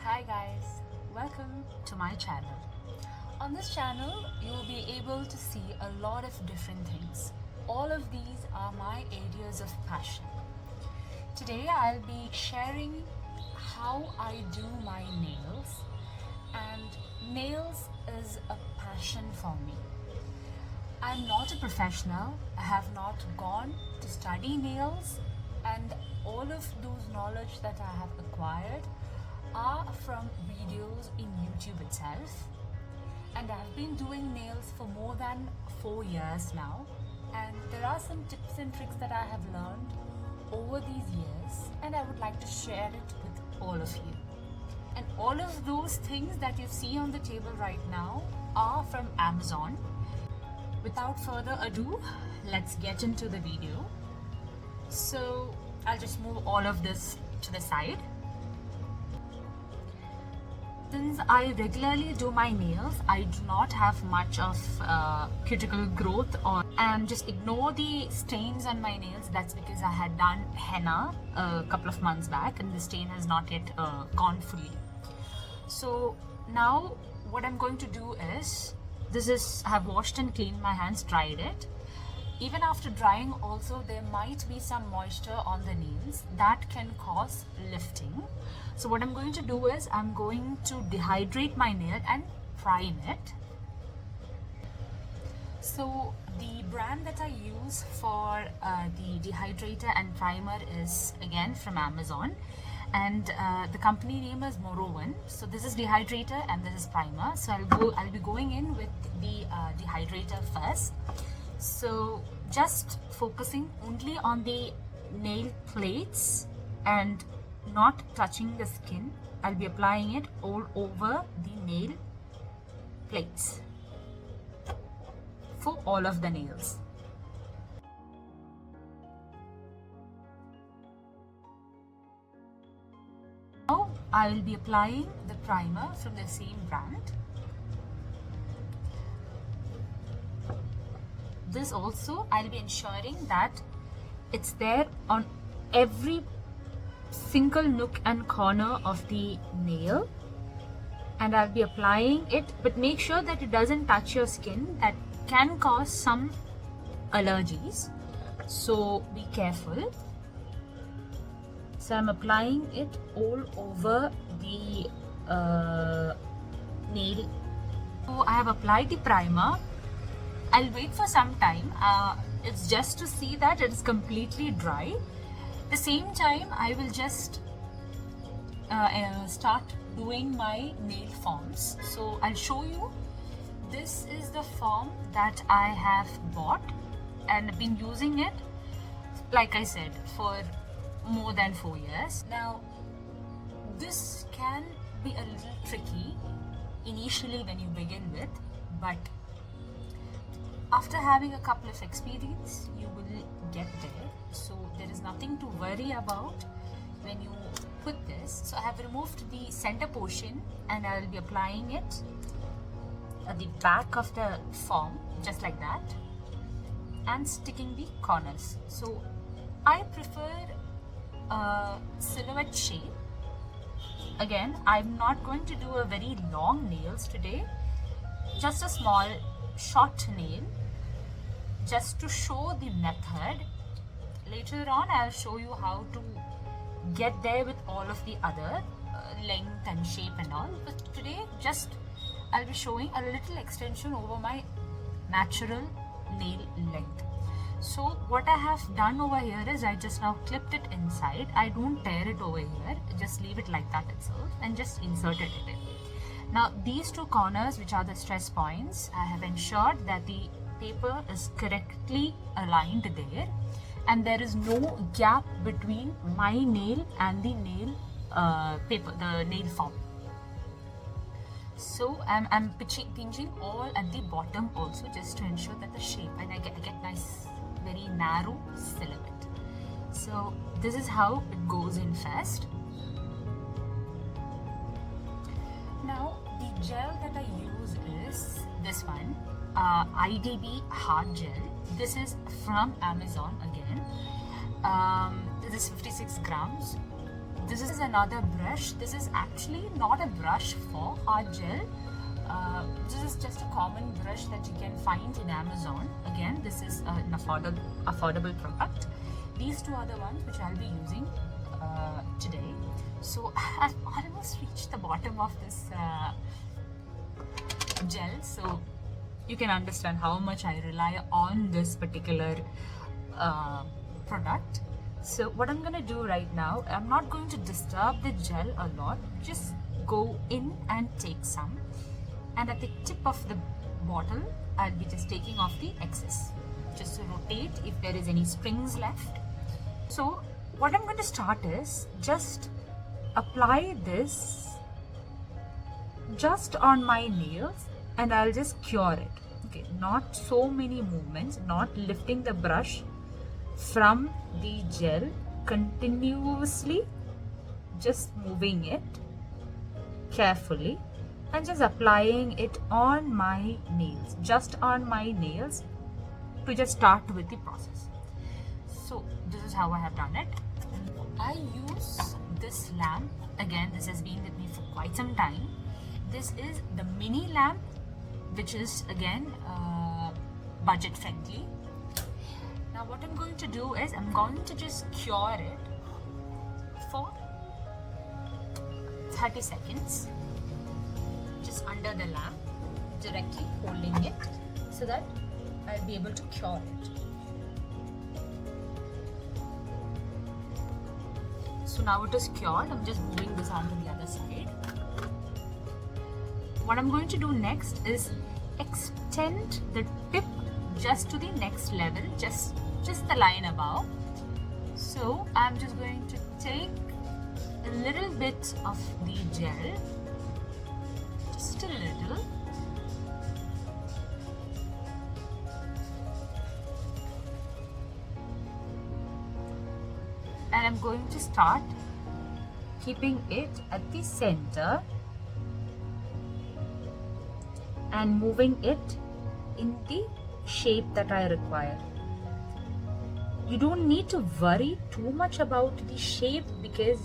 Hi guys, welcome to my channel. On this channel, you will be able to see a lot of different things. All of these are my areas of passion. Today I'll be sharing how I do my nails, and nails is a passion for me. I'm not a professional, I have not gone to study nails, and all of those knowledge that I have acquired are from videos in YouTube itself. And I've been doing nails for more than 4 years now, and there are some tips and tricks that I have learned over these years, and I would like to share it with all of you. And all of those things that you see on the table right now are from Amazon. Without further ado, let's get into the video. So I'll just move all of this to the side. Since I regularly do my nails, I do not have much of cuticle growth and just ignore the stains on my nails. That's because I had done henna a couple of months back and the stain has not yet gone fully. So now what I'm going to do is, I have washed and cleaned my hands, dried it. Even after drying also, there might be some moisture on the nails that can cause lifting. So what I'm going to do is, I'm going to dehydrate my nail and prime it. So the brand that I use for the dehydrator and primer is again from Amazon, and the company name is Morrowan. So this is dehydrator and this is primer. So I'll be going in with the dehydrator first. So just focusing only on the nail plates and not touching the skin. I'll be applying it all over the nail plates for all of the nails. Now I will be applying the primer from the same brand. This also, I'll be ensuring that it's there on every single nook and corner of the nail, and I'll be applying it, but make sure that it doesn't touch your skin. That can cause some allergies, so be careful. So I'm applying it all over the nail. So I have applied the primer. I'll wait for some time. It's just to see that it is completely dry. At the same time, I will just start doing my nail forms. So I'll show you. This is the form that I have bought and been using it, like I said, for more than 4 years. Now, this can be a little tricky initially when you begin with, but after having a couple of experience, you will get there. So there is nothing to worry about when you put this. So I have removed the center portion and I will be applying it at the back of the form, just like that, and sticking the corners. So I prefer a silhouette shape. Again, I'm not going to do a very long nails today, just a small short nail, just to show the method. Later on I'll show you how to get there with all of the other length and shape and all, but today just I'll be showing a little extension over my natural nail length. So what I have done over here is, I just now clipped it inside. I don't tear it over here, just leave it like that itself and just inserted it in. Now these two corners, which are the stress points, I have ensured that the paper is correctly aligned there and there is no gap between my nail and the nail paper, the nail form. So I'm pinching all at the bottom also, just to ensure that the shape, and I get nice very narrow silhouette. So this is how it goes in first. Now the gel that I use is this one, IDB hard gel. This is from Amazon again. This is 56 grams. this is another brush. This is actually not a brush for hard gel. This is just a common brush that you can find in Amazon. Again, this is an affordable product. These two are the ones which I'll be using today. So I've almost reached the bottom of this gel, so you can understand how much I rely on this particular product. So what I'm gonna do right now, I'm not going to disturb the gel a lot, just go in and take some, and at the tip of the bottle I'll be just taking off the excess, just to rotate if there is any springs left. So what I'm going to start is just apply this just on my nails and I'll just cure it. Okay, not so many movements, not lifting the brush from the gel continuously, just moving it carefully and just applying it on my nails, just on my nails, to just start with the process. So this is how I have done it. I use this lamp. Again, this has been with me for quite some time. This is the mini lamp, which is again budget friendly. Now what I'm going to do is I'm going to just cure it for 30 seconds just under the lamp, directly holding it so that I'll be able to cure it. So now it is cured. I'm just moving this on to the other side. What I'm going to do next is extend the tip just to the next level, just the line above. So I'm just going to take a little bit of the gel, just a little, and I'm going to start keeping it at the center and moving it in the shape that I require. You don't need to worry too much about the shape, because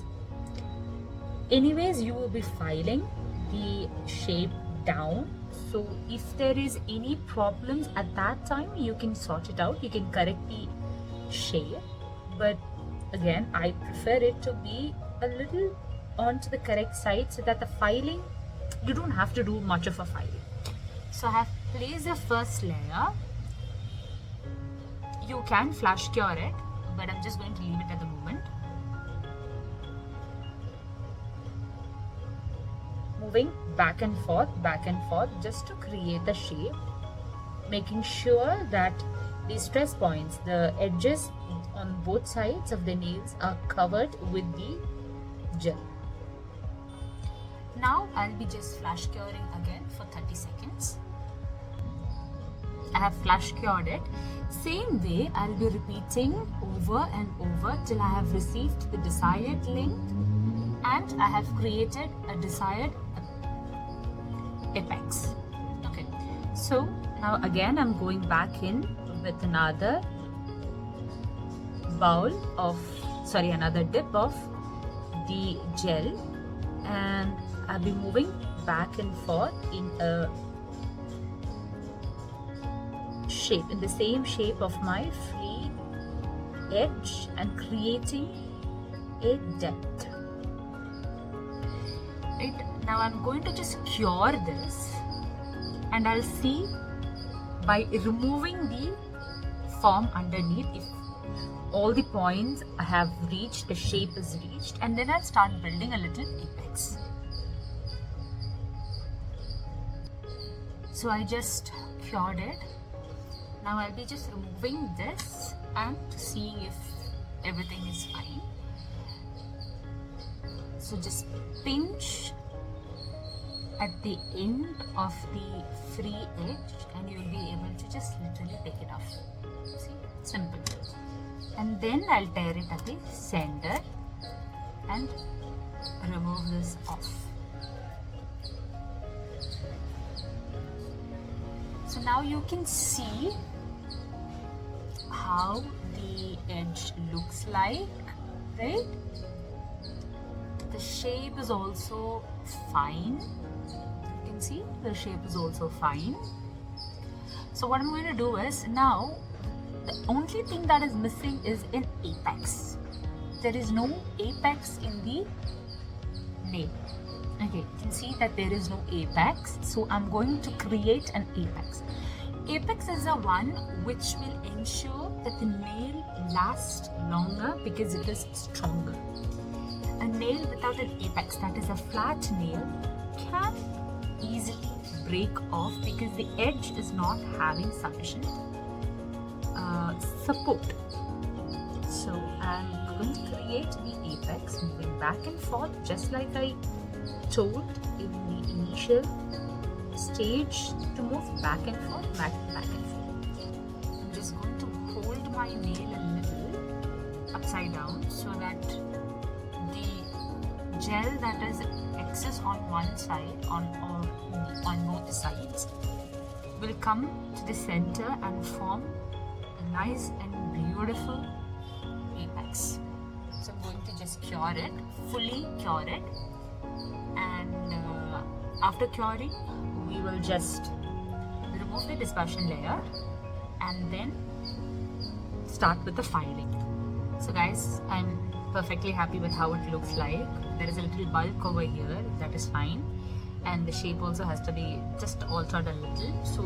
anyways you will be filing the shape down. So if there is any problems at that time, you can sort it out, you can correct the shape. But again, I prefer it to be a little onto the correct side so that the filing, you don't have to do much of a filing. So I have placed the first layer. You can flash cure it, but I'm just going to leave it at the moment. Moving back and forth just to create the shape, making sure that the stress points, the edges on both sides of the nails are covered with the gel. Now I'll be just flash curing again for 30 seconds. I have flash cured it. Same way I'll be repeating over and over till I have received the desired length and I have created a desired apex. Okay, so now again I'm going back in with another another dip of the gel, and I'll be moving back and forth in a shape, in the same shape of my free edge, and creating a depth. Right, now I'm going to just cure this, and I'll see by removing the foam underneath if all the points I have reached, the shape is reached, and then I'll start building a little apex. So I just cured it. Now I'll be just removing this and seeing if everything is fine. So just pinch at the end of the free edge and you'll be able to just literally take it off. See, simple. And then I'll tear it at the center and remove this off. So now you can see how the edge looks like, right? shape is also fine. You can see the shape is also fine. So what I'm going to do is, now the only thing that is missing is an apex. There is no apex in the nail. Okay, you can see that there is no apex, so I'm going to create an apex. Apex is the one which will ensure that the nail lasts longer because it is stronger. A nail without an apex, that is a flat nail, can easily break off because the edge is not having sufficient support. So I'm going to create the apex, moving back and forth just like I told in the initial stage, to move back and forth, back and forth. I'm just going to hold my nail a little upside down so that the gel that is excess on one side, on both sides, will come to the center and form a nice and beautiful apex. So I'm going to just cure it, fully cure it, and after curing we will just remove the dispersion layer and then start with the filing. So guys, I'm perfectly happy with how it looks like. There is a little bulk over here, that is fine, and the shape also has to be just altered a little. So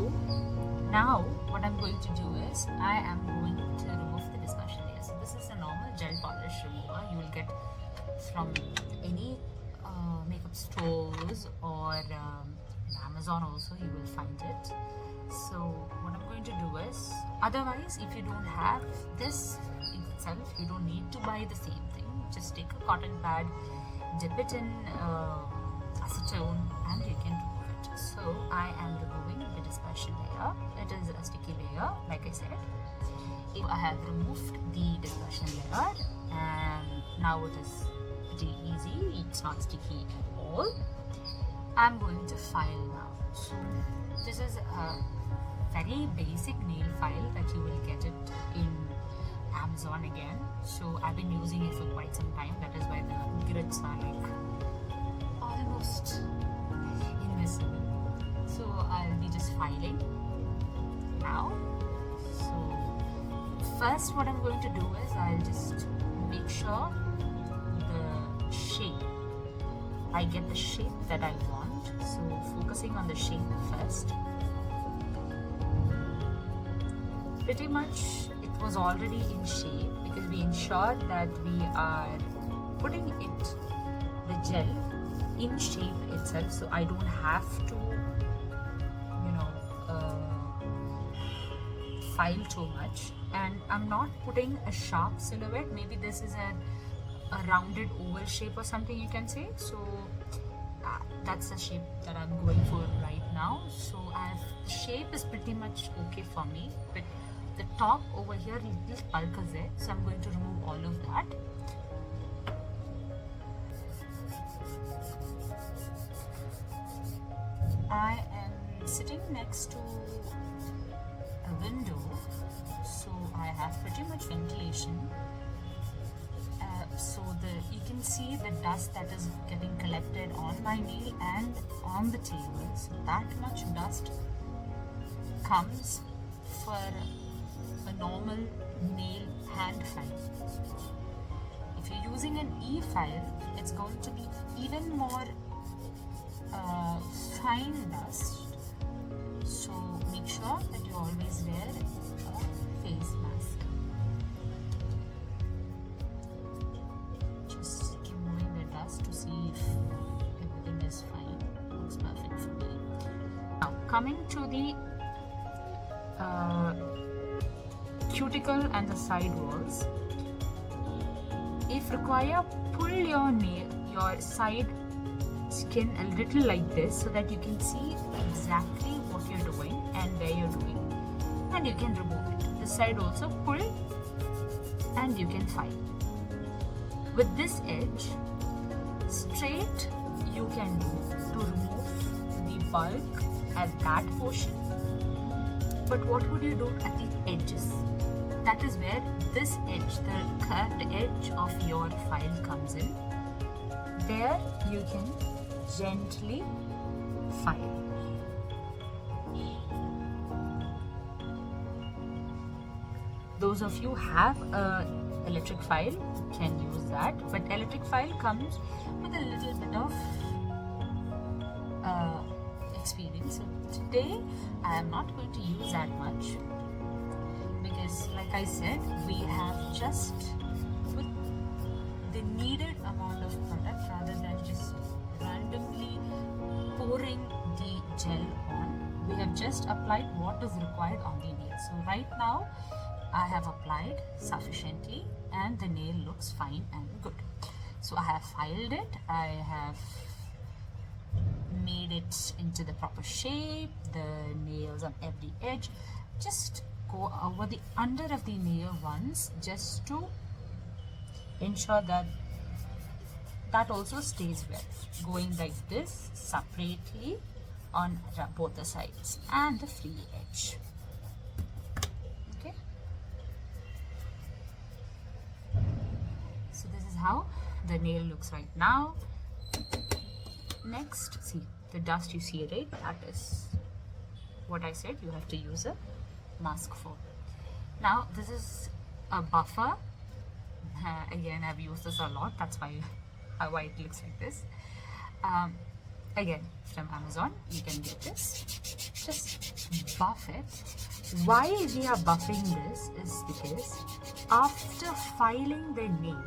now what I'm going to do is, I am going to remove the dispersion layer. So this is a normal gel polish remover you will get from any makeup stores, or Amazon also you will find it. So what I'm going to do is, otherwise if you don't have this itself, you don't need to buy the same thing. Just take a cotton pad, dip it in acetone, and you can remove it. So I am removing the dispersion layer. It is a sticky layer, like I said. I have removed the dispersion layer, and now it is pretty easy. It's not sticky at all. I'm going to file now. So this is a very basic nail file that you will get it in Amazon again. So I've been using it for quite some time. That is why the grids are like almost invisible. So I'll be just filing now. So first what I'm going to do is, I'll just make sure the shape, I get the shape that I want. So focusing on the shape first. Pretty much it was already in shape because we ensured that we are putting it, the gel, in shape itself, so I don't have to, file too much. And I'm not putting a sharp silhouette. Maybe this is a rounded oval shape or something, you can say. So that's the shape that I'm going for right now. So the shape is pretty much okay for me, but the top over here, little bulk is there, so I'm going to remove all of that. I am sitting next to a window, so I have pretty much ventilation. So you can see the dust that is getting collected on my nail and on the table. So that much dust comes for a normal nail hand file. If you're using an e-file, it's going to be even more fine dust. So make sure that you always wear a face mask. Just keep moving the dust to see if everything is fine. Looks perfect for me. Now coming to the cuticle and the side walls. If required, pull your nail, your side skin a little like this so that you can see exactly what you're doing and where you're doing, and you can remove it. This side also pull and you can file. With this edge, straight you can do to remove the bulk at that portion. But what would you do at the edges? That is where this edge, the curved edge of your file comes in. there you can gently file. Those of you have a electric file can use that, but electric file comes with a little bit of experience. So today I am not going to use that much because, like I said, we have just put the needed amount of product rather than just randomly pouring the gel on. We have just applied what is required on the nail. So right now I have applied sufficiently and the nail looks fine and good. So I have filed it, I have made it into the proper shape, the nails on every edge. Just go over the under of the nail once just to ensure that that also stays well. Going like this separately on both the sides and the free edge. Okay. So this is how the nail looks right now. Next, see the dust you see, right? That is what I said you have to use a mask for. Now this is a buffer. Again, I've used this a lot. That's why it looks like this. Again, from Amazon, you can get this. Just buff it. Why we are buffing this is because after filing the nail,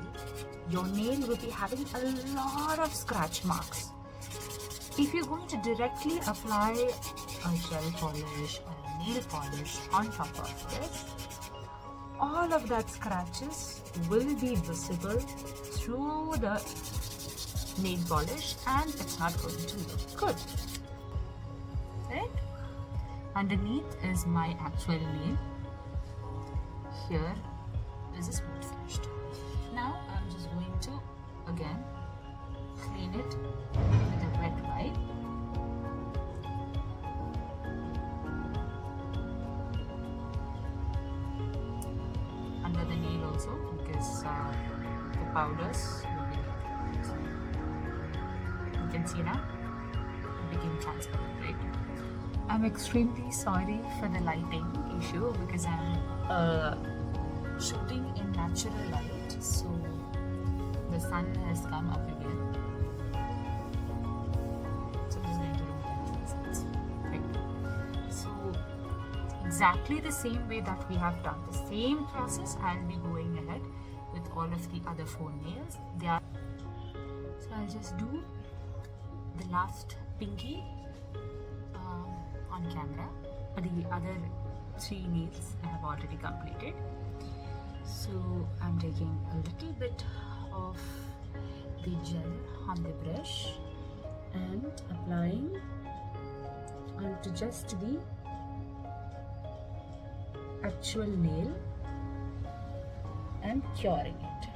your nail will be having a lot of scratch marks. If you're going to directly apply a gel polish or a nail polish on top of this, all of that scratches will be visible through the nail polish and it's not going to look good. Right? Underneath is my actual nail. Here is a smooth finished. Now I'm just going to again clean it with a wet wipe. Under the nail also, because the powders will be, so you can see now it became transparent, right? I'm extremely sorry for the lighting issue because I'm shooting in natural light, so the sun has come up again. So this is going to remove that, right? So exactly the same way that we have done the same process, I'll be going ahead with all of the other 4 nails. So I'll just do the last pinky on camera. The other 3 nails I have already completed. So I'm taking a little bit of the gel on the brush and applying onto just the actual nail and curing it.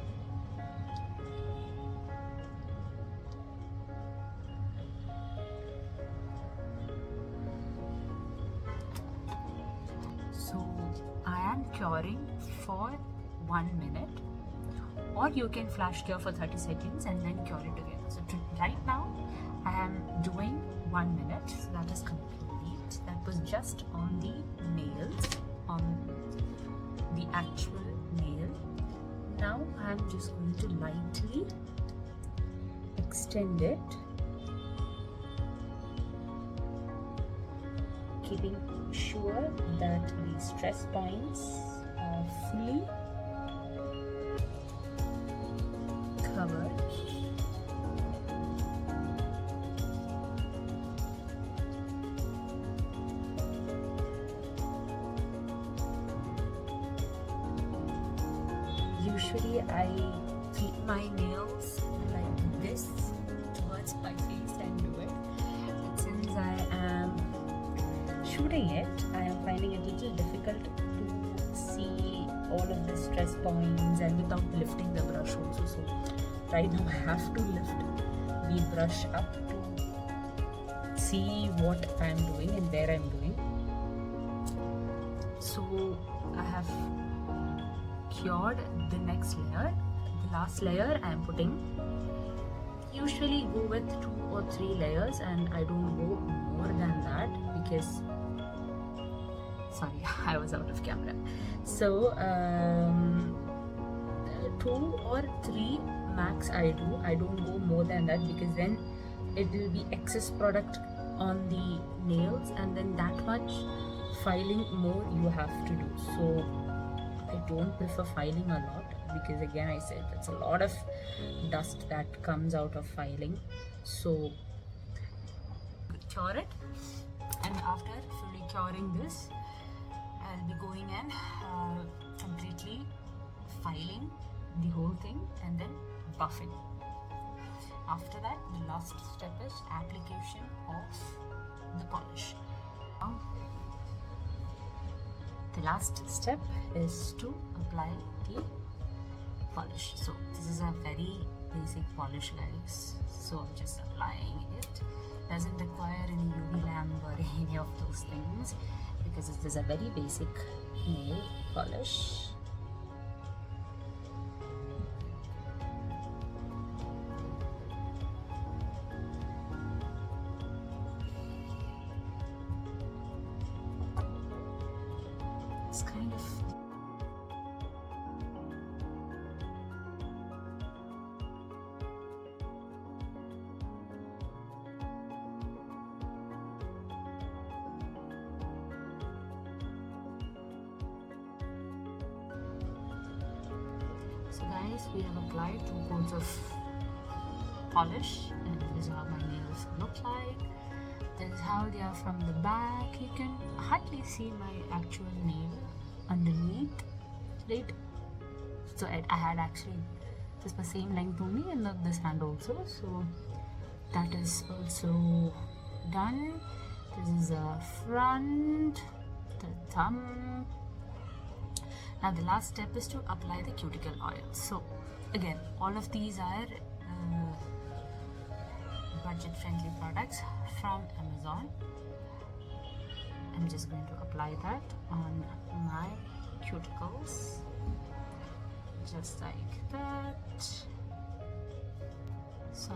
So I am curing for 1 minute, or you can flash cure for 30 seconds and then cure it again. So right now I am doing 1 minute, so that is complete. That was just on the nails, on the actual nail. Now I am just going to lightly extend it, keeping sure that the stress points are fully covered. Usually I keep my nails like this towards my face and do it. But since I am shooting it, I am finding it a little difficult to see all of the stress points and without lifting the brush also. So right now I have to lift the brush up to see what I am doing and where I am doing. So I have cured the next layer. The last layer I am putting usually go with 2 or 3 layers, and I don't go more than that because sorry, I was out of camera. So 2 or 3 max I do. I don't go more than that because then it will be excess product on the nails, and then that much filing more you have to do. So I don't prefer filing a lot because, again, I said it's a lot of dust that comes out of filing. So cure it, and after fully curing this, I'll be going in completely filing the whole thing and then buffing. After that, the last step is application of the polish. Now, the last step is to apply the polish. So this is a very basic polish, guys. So I'm just applying it. Doesn't require any UV lamp or any of those things because it is a very basic nail polish. It's kind of so guys, we have applied 2 coats of polish, and this is how my nails look like. This is how they are from the back. You can hardly see my actual nail underneath, right? So I had actually just the same length only, and this hand also. So that is also done. This is a front, the thumb. Now the last step is to apply the cuticle oil. So again, all of these are budget friendly products from Amazon. I'm just going to apply that on my cuticles, just like that. So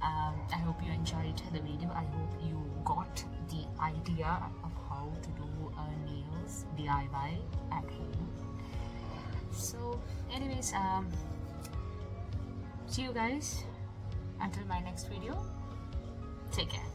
I hope you enjoyed the video. I hope you got the idea of how to do nails DIY at home. So anyways, see you guys until my next video. Take care.